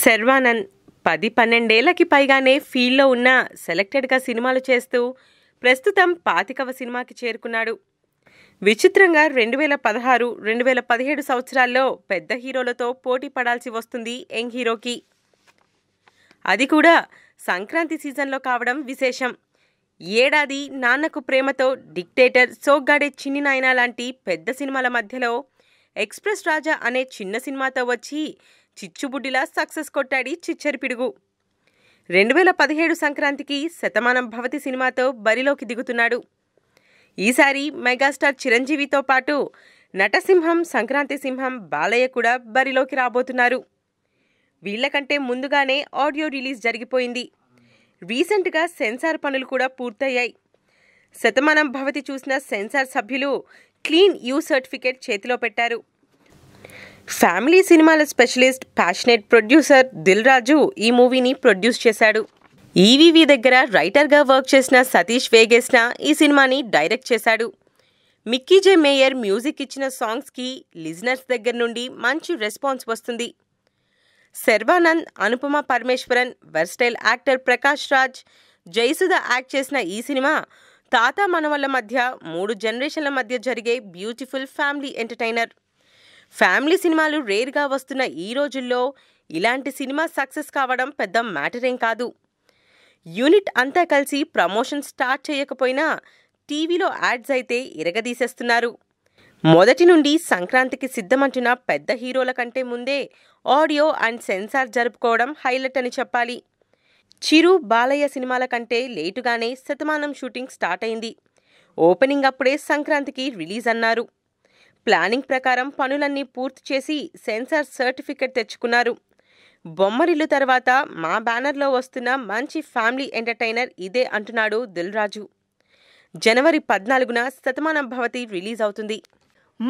శర్వానంద్ 10-12 ఏళ్లకి పైగానే ఫీల్డ్లో ఉన్న సెలెక్టెడ్గా సినిమాలు చేస్తూ ప్రస్తుతం 25వ సినిమాకి చేరుకున్నాడు. విచిత్రంగా 2016, 2017 సంవత్సరాల్లో పెద్ద హీరోలతో పోటీ పడాల్సి వస్తుంది యంగ్ హీరోకి. అది కూడా సంక్రాంతి సీజన్లో కావడం విశేషం. ఏడాది నాన్నకు ప్రేమతో, డిక్టేటర్, సోగ్గాడే చిన్ని నాయనా లాంటి పెద్ద సినిమాల మధ్యలో ఎక్స్ప్రెస్ రాజా అనే చిన్న సినిమాతో వచ్చి చిచ్చుబుడ్డిలా సక్సెస్ కొట్టాడి చిచ్చరి పిడుగు. 2017 సంక్రాంతికి శతమానం భవతి సినిమాతో బరిలోకి దిగుతున్నాడు. ఈసారి మెగాస్టార్ చిరంజీవితో పాటు నటసింహం, సంక్రాంతి సింహం బాలయ్య కూడా బరిలోకి రాబోతున్నారు. వీళ్లకంటే ముందుగానే ఆడియో రిలీజ్ జరిగిపోయింది. రీసెంట్గా సెన్సార్ పనులు కూడా పూర్తయ్యాయి. శతమానం భవతి చూసిన సెన్సార్ సభ్యులు క్లీన్ యూ సర్టిఫికేట్ చేతిలో పెట్టారు. ఫ్యామిలీ సినిమాల specialist, passionate producer Dil Raju ఈ మూవీని ప్రొడ్యూస్ చేశాడు. ఈవీవి దగ్గర రైటర్గా వర్క్ చేసిన సతీష్ వేగేస్న ఈ సినిమాని డైరెక్ట్ చేశాడు. మిక్కీ జే మేయర్ మ్యూజిక్ ఇచ్చిన సాంగ్స్కి లిజనర్స్ దగ్గర నుండి మంచి రెస్పాన్స్ వస్తుంది. Sharwanand, Anupama Parameswaran, versatile actor Prakash Raj, Jayasudha act చేసిన ఈ సినిమా తాత మనవళ్ల మధ్య 3 జనరేషన్ల మధ్య జరిగే బ్యూటిఫుల్ ఫ్యామిలీ ఎంటర్టైనర్. ఫ్యామిలీ సినిమాలు రేర్గా వస్తున్న ఈ రోజుల్లో ఇలాంటి సినిమా సక్సెస్ కావడం పెద్ద మ్యాటర్ ఏం కాదు. యూనిట్ అంతా కలిసి ప్రమోషన్ స్టార్ట్ చేయకపోయినా టీవీలో యాడ్స్ అయితే ఇరగదీసేస్తున్నారు. మొదటి నుండి సంక్రాంతికి సిద్ధమంటున్న పెద్ద హీరోల కంటే ముందే ఆడియో అండ్ సెన్సార్ జరుపుకోవడం హైలైట్ అని చెప్పాలి. చిరు, బాలయ్య సినిమాల కంటే లేటుగానే శతమానం షూటింగ్ స్టార్ట్ అయింది. ఓపెనింగ్ అప్పుడే సంక్రాంతికి రిలీజ్ అన్నారు. ప్లానింగ్ ప్రకారం పనులన్నీ పూర్తి చేసి సెన్సార్ సర్టిఫికెట్ తెచ్చుకున్నారు. బొమ్మరిల్లు తర్వాత మా బ్యానర్లో వస్తున్న మంచి ఫ్యామిలీ ఎంటర్టైనర్ ఇదే అంటున్నాడు దిల్ రాజు. జనవరి 14న శతమానం భవతి రిలీజ్ అవుతుంది.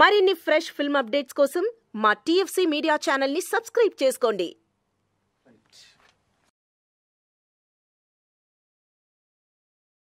మరిన్ని ఫ్రెష్ ఫిల్మ్ అప్డేట్స్ కోసం మా TFC మీడియా ఛానల్ని సబ్స్క్రైబ్ చేసుకోండి.